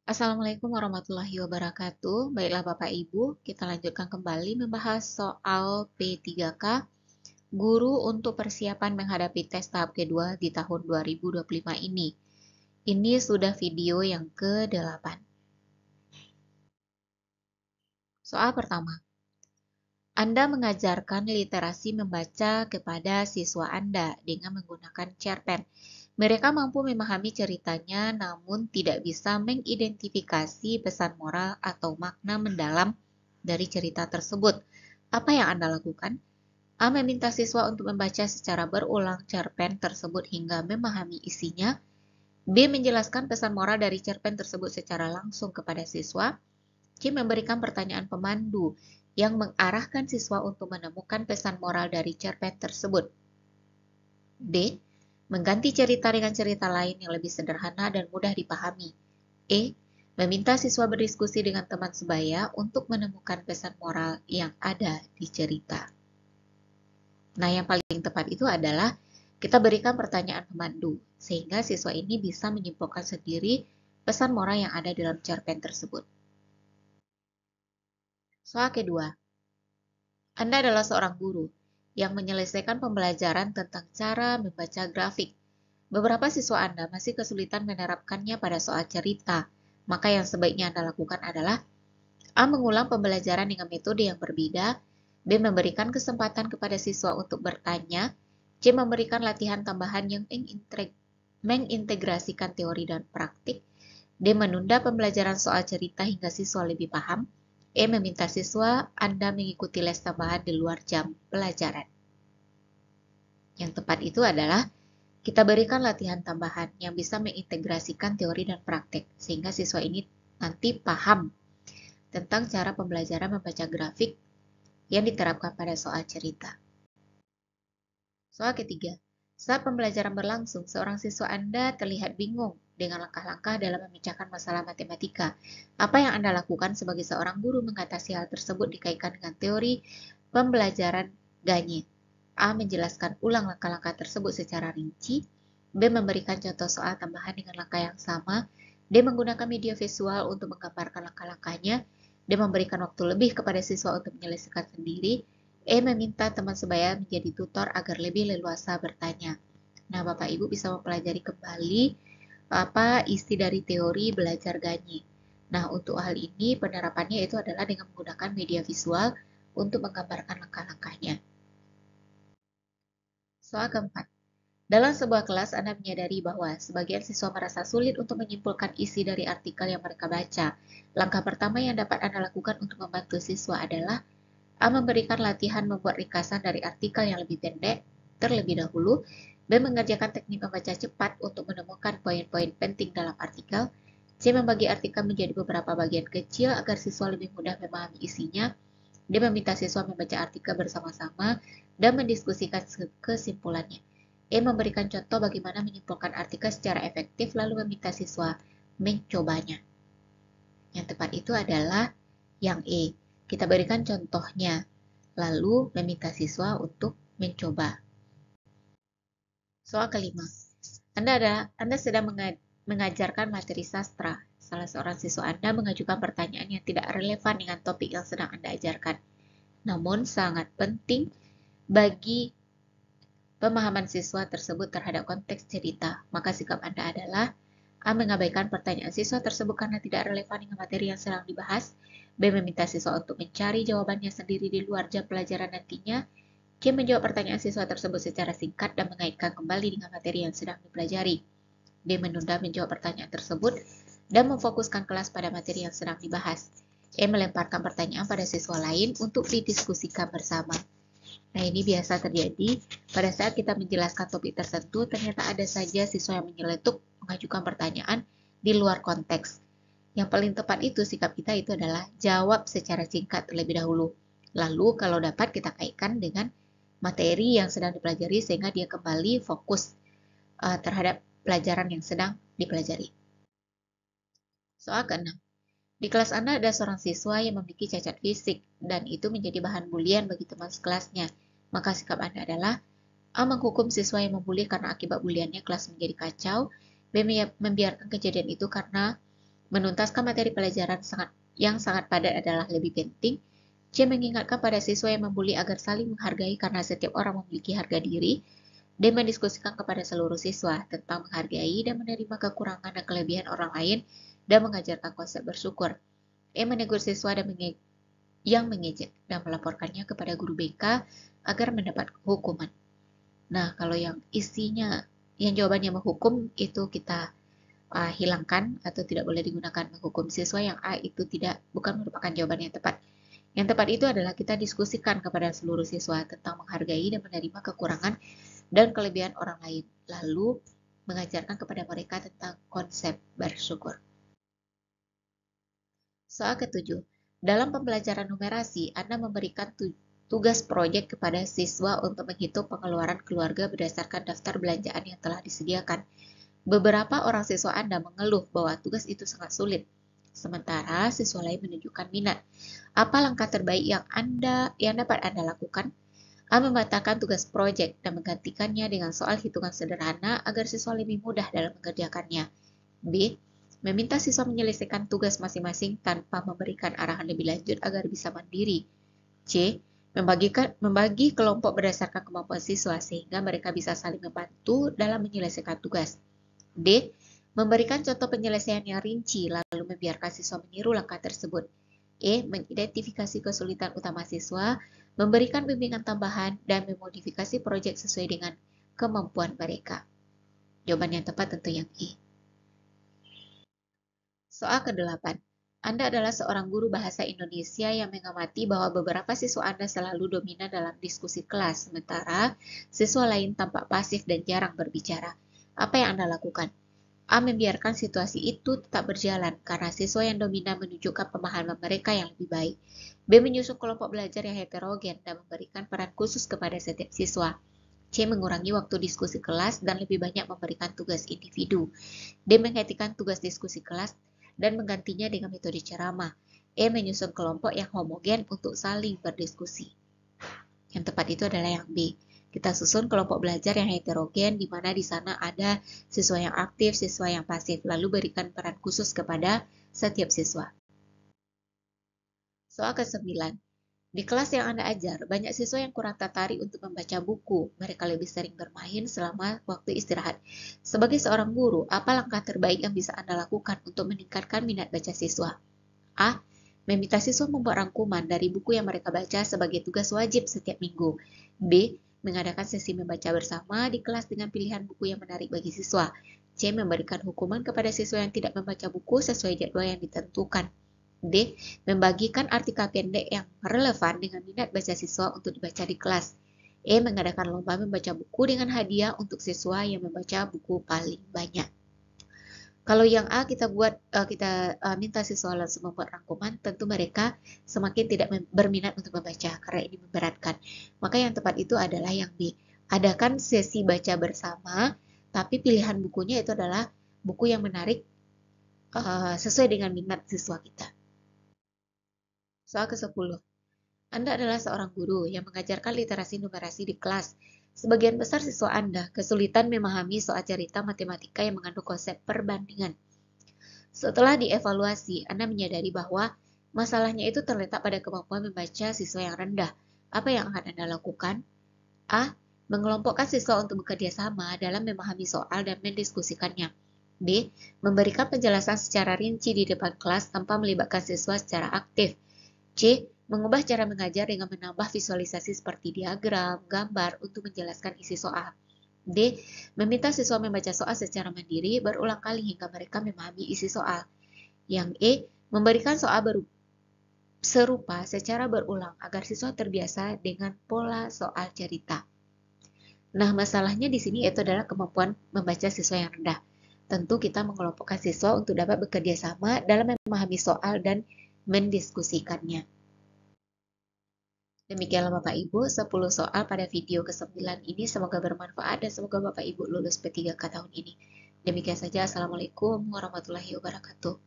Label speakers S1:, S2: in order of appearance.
S1: Assalamualaikum warahmatullahi wabarakatuh. Baiklah Bapak Ibu, kita lanjutkan kembali membahas soal P3K, Guru untuk Persiapan Menghadapi Tes Tahap Kedua di tahun 2025 ini. Ini sudah video yang ke-8. Soal pertama, Anda mengajarkan literasi membaca kepada siswa Anda dengan menggunakan cerpen. Mereka mampu memahami ceritanya namun tidak bisa mengidentifikasi pesan moral atau makna mendalam dari cerita tersebut. Apa yang Anda lakukan? A. Meminta siswa untuk membaca secara berulang cerpen tersebut hingga memahami isinya. B. Menjelaskan pesan moral dari cerpen tersebut secara langsung kepada siswa. C. Memberikan pertanyaan pemandu yang mengarahkan siswa untuk menemukan pesan moral dari cerpen tersebut. D. Mengganti cerita dengan cerita lain yang lebih sederhana dan mudah dipahami. E. Meminta siswa berdiskusi dengan teman sebaya untuk menemukan pesan moral yang ada di cerita. Nah, yang paling tepat itu adalah kita berikan pertanyaan pemandu, sehingga siswa ini bisa menyimpulkan sendiri pesan moral yang ada dalam cerpen tersebut. Soal kedua, Anda adalah seorang guru yang menyelesaikan pembelajaran tentang cara membaca grafik. Beberapa siswa Anda masih kesulitan menerapkannya pada soal cerita, maka yang sebaiknya Anda lakukan adalah A. Mengulang pembelajaran dengan metode yang berbeda. B. Memberikan kesempatan kepada siswa untuk bertanya. C. Memberikan latihan tambahan yang mengintegrasikan teori dan praktik. D. Menunda pembelajaran soal cerita hingga siswa lebih paham. E. Meminta siswa Anda mengikuti les tambahan di luar jam pelajaran. Yang tepat itu adalah kita berikan latihan tambahan yang bisa mengintegrasikan teori dan praktik, sehingga siswa ini nanti paham tentang cara pembelajaran membaca grafik yang diterapkan pada soal cerita. Soal ketiga, saat pembelajaran berlangsung, seorang siswa Anda terlihat bingung dengan langkah-langkah dalam memecahkan masalah matematika. Apa yang Anda lakukan sebagai seorang guru mengatasi hal tersebut dikaitkan dengan teori pembelajaran Gagne? A. Menjelaskan ulang langkah-langkah tersebut secara rinci. B. Memberikan contoh soal tambahan dengan langkah yang sama. D. Menggunakan media visual untuk menggambarkan langkah-langkahnya. D. Memberikan waktu lebih kepada siswa untuk menyelesaikan sendiri. E. Meminta teman sebaya menjadi tutor agar lebih leluasa bertanya. Nah, Bapak Ibu bisa mempelajari kembali apa isi dari teori belajar Gagne. Nah, untuk hal ini penerapannya itu adalah dengan menggunakan media visual untuk menggambarkan langkah-langkahnya. Soal keempat, dalam sebuah kelas Anda menyadari bahwa sebagian siswa merasa sulit untuk menyimpulkan isi dari artikel yang mereka baca. Langkah pertama yang dapat Anda lakukan untuk membantu siswa adalah A. Memberikan latihan membuat ringkasan dari artikel yang lebih pendek terlebih dahulu. B. Mengerjakan teknik membaca cepat untuk menemukan poin-poin penting dalam artikel. C. Membagi artikel menjadi beberapa bagian kecil agar siswa lebih mudah memahami isinya. D. Meminta siswa membaca artikel bersama-sama dan mendiskusikan kesimpulannya. E. Memberikan contoh bagaimana menyimpulkan artikel secara efektif lalu meminta siswa mencobanya. Yang tepat itu adalah yang E. Kita berikan contohnya, lalu meminta siswa untuk mencoba. Soal kelima, Anda sedang mengajarkan materi sastra. Salah seorang siswa Anda mengajukan pertanyaan yang tidak relevan dengan topik yang sedang Anda ajarkan, namun sangat penting bagi pemahaman siswa tersebut terhadap konteks cerita. Maka sikap Anda adalah A. Mengabaikan pertanyaan siswa tersebut karena tidak relevan dengan materi yang sedang dibahas. B. Meminta siswa untuk mencari jawabannya sendiri di luar jam pelajaran nantinya. C. Menjawab pertanyaan siswa tersebut secara singkat dan mengaitkan kembali dengan materi yang sedang dipelajari. D. Menunda menjawab pertanyaan tersebut dan memfokuskan kelas pada materi yang sedang dibahas. E. Melemparkan pertanyaan pada siswa lain untuk didiskusikan bersama. Nah, ini biasa terjadi pada saat kita menjelaskan topik tertentu, ternyata ada saja siswa yang menyeletuk mengajukan pertanyaan di luar konteks. Yang paling tepat itu sikap kita itu adalah jawab secara singkat terlebih dahulu. Lalu kalau dapat kita kaitkan dengan materi yang sedang dipelajari sehingga dia kembali fokus terhadap pelajaran yang sedang dipelajari. Soal ke-6. Di kelas Anda ada seorang siswa yang memiliki cacat fisik dan itu menjadi bahan bulian bagi teman sekelasnya. Maka sikap Anda adalah A. Menghukum siswa yang membuli karena akibat buliannya kelas menjadi kacau. B. Membiarkan kejadian itu karena Menuntaskan materi pelajaran yang sangat padat adalah lebih penting. C. Mengingatkan pada siswa yang membuli agar saling menghargai karena setiap orang memiliki harga diri. D. Mendiskusikan kepada seluruh siswa tentang menghargai dan menerima kekurangan dan kelebihan orang lain dan mengajarkan konsep bersyukur. E. Menegur siswa yang mengejek dan melaporkannya kepada guru BK agar mendapat hukuman. Nah, kalau yang jawabannya menghukum itu kita hilangkan atau tidak boleh digunakan menghukum siswa. Yang A itu bukan merupakan jawaban yang tepat. Yang tepat itu adalah kita diskusikan kepada seluruh siswa tentang menghargai dan menerima kekurangan dan kelebihan orang lain, lalu mengajarkan kepada mereka tentang konsep bersyukur. Soal ke-7. Dalam pembelajaran numerasi, Anda memberikan tugas proyek kepada siswa untuk menghitung pengeluaran keluarga berdasarkan daftar belanjaan yang telah disediakan. Beberapa orang siswa Anda mengeluh bahwa tugas itu sangat sulit, sementara siswa lain menunjukkan minat. Apa langkah terbaik yang dapat Anda lakukan? A. Membatalkan tugas proyek dan menggantikannya dengan soal hitungan sederhana agar siswa lebih mudah dalam mengerjakannya. B. Meminta siswa menyelesaikan tugas masing-masing tanpa memberikan arahan lebih lanjut agar bisa mandiri. C. Membagi kelompok berdasarkan kemampuan siswa sehingga mereka bisa saling membantu dalam menyelesaikan tugas. D. Memberikan contoh penyelesaian yang rinci lalu membiarkan siswa meniru langkah tersebut. E. Mengidentifikasi kesulitan utama siswa, memberikan bimbingan tambahan, dan memodifikasi proyek sesuai dengan kemampuan mereka. Jawaban yang tepat tentu yang E. Soal ke-8. Anda adalah seorang guru bahasa Indonesia yang mengamati bahwa beberapa siswa Anda selalu dominan dalam diskusi kelas, sementara siswa lain tampak pasif dan jarang berbicara. Apa yang Anda lakukan? A. Membiarkan situasi itu tetap berjalan karena siswa yang dominan menunjukkan pemahaman mereka yang lebih baik. B. Menyusun kelompok belajar yang heterogen dan memberikan peran khusus kepada setiap siswa. C. Mengurangi waktu diskusi kelas dan lebih banyak memberikan tugas individu. D. Menghentikan tugas diskusi kelas dan menggantinya dengan metode ceramah. E. Menyusun kelompok yang homogen untuk saling berdiskusi. Yang tepat itu adalah yang B. Kita susun kelompok belajar yang heterogen, di mana di sana ada siswa yang aktif, siswa yang pasif, lalu berikan peran khusus kepada setiap siswa. Soal ke-9. Di kelas yang Anda ajar, banyak siswa yang kurang tertarik untuk membaca buku. Mereka lebih sering bermain selama waktu istirahat. Sebagai seorang guru, apa langkah terbaik yang bisa Anda lakukan untuk meningkatkan minat baca siswa? A. Meminta siswa membuat rangkuman dari buku yang mereka baca sebagai tugas wajib setiap minggu. B. Mengadakan sesi membaca bersama di kelas dengan pilihan buku yang menarik bagi siswa. C. Memberikan hukuman kepada siswa yang tidak membaca buku sesuai jadwal yang ditentukan. D. Membagikan artikel pendek yang relevan dengan minat baca siswa untuk dibaca di kelas. E. Mengadakan lomba membaca buku dengan hadiah untuk siswa yang membaca buku paling banyak. Kalau yang A kita minta siswa langsung membuat rangkuman, tentu mereka semakin tidak berminat untuk membaca karena ini memberatkan. Maka yang tepat itu adalah yang B. Adakan sesi baca bersama, tapi pilihan bukunya itu adalah buku yang menarik sesuai dengan minat siswa kita. Soal ke-10. Anda adalah seorang guru yang mengajarkan literasi numerasi di kelas. Sebagian besar siswa Anda kesulitan memahami soal cerita matematika yang mengandung konsep perbandingan. Setelah dievaluasi, Anda menyadari bahwa masalahnya itu terletak pada kemampuan membaca siswa yang rendah. Apa yang akan Anda lakukan? A. Mengelompokkan siswa untuk bekerja sama dalam memahami soal dan mendiskusikannya. B. Memberikan penjelasan secara rinci di depan kelas tanpa melibatkan siswa secara aktif. C. Mengubah cara mengajar dengan menambah visualisasi seperti diagram, gambar untuk menjelaskan isi soal. D. Meminta siswa membaca soal secara mandiri berulang kali hingga mereka memahami isi soal. Yang E. Memberikan soal serupa secara berulang agar siswa terbiasa dengan pola soal cerita. Nah, masalahnya di sini itu adalah kemampuan membaca siswa yang rendah. Tentu kita mengelompokkan siswa untuk dapat bekerja sama dalam memahami soal dan mendiskusikannya. Demikianlah Bapak Ibu, 10 soal pada video ke-9 ini. Semoga bermanfaat dan semoga Bapak Ibu lulus P3K tahun ini. Demikian saja, Assalamualaikum warahmatullahi wabarakatuh.